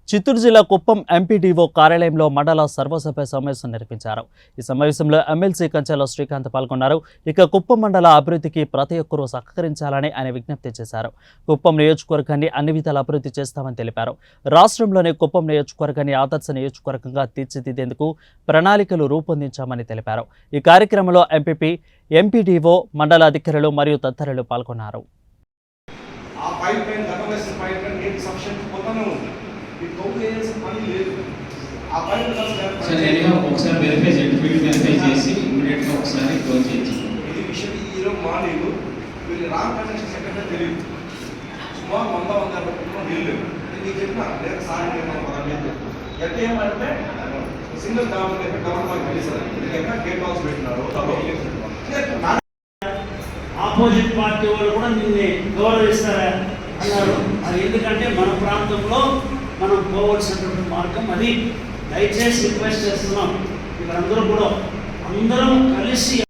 చిత్తూరు జిల్లా కుప్పం ఎంపీడీఓ కార్యాలయంలో మండల సర్వసభ్య సమావేశం నిర్వహించారు. ఈ సమావేశంలో ఎమ్మెల్సీ కంచెల శ్రీకాంత్ పాల్గొన్నారు. ఇక కుప్పం మండల అభివృద్ధికి ప్రతి ఒక్కరూ సహకరించాలని ఆయన విజ్ఞప్తి చేశారు. కుప్పం నియోజకవర్గాన్ని అన్ని విధాల అభివృద్ధి చేస్తామని తెలిపారు. రాష్ట్రంలోని కుప్పం నియోజకవర్గాన్ని ఆదర్శ నియోజకవర్గంగా తీర్చిదిద్దేందుకు ప్రణాళికలు రూపొందించామని తెలిపారు. ఈ కార్యక్రమంలో ఎంపీపీ, ఎంపీడీఓ, మండల అధికారులు మరియు తదితరులు పాల్గొన్నారు. ఒకసారి వెరిఫై చేయండి, ఫీల్డ్ వెరిఫై చేసి ఇమీడియట్గా ఒకసారి క్లోజ్ చేయించి ఇది విషయం ఈరోజు మార్నింగ్ వీళ్ళు రామ్ కన్స్ట్రక్షన్ సెక్రటరీ తెలియదు సుమారు 100-150 నీళ్ళు నీకు చెప్పిన లేదా సార్ ఎట్లా ఏమంటే సింగిల్ గవర్నమెంట్ తెలిసారు ఎక్కడ గేట్ హౌస్ పెట్టినారు. ఆపోజిట్ పార్టీ వాళ్ళు కూడా నిన్ను గౌరవిస్తారా అన్నారు. అది ఎందుకంటే మన ప్రాంతంలో మనం పోవలసినటువంటి మార్గం అది. దయచేసి రిక్వెస్ట్ చేస్తున్నాం, ఇక్కడ అందరూ కలిసి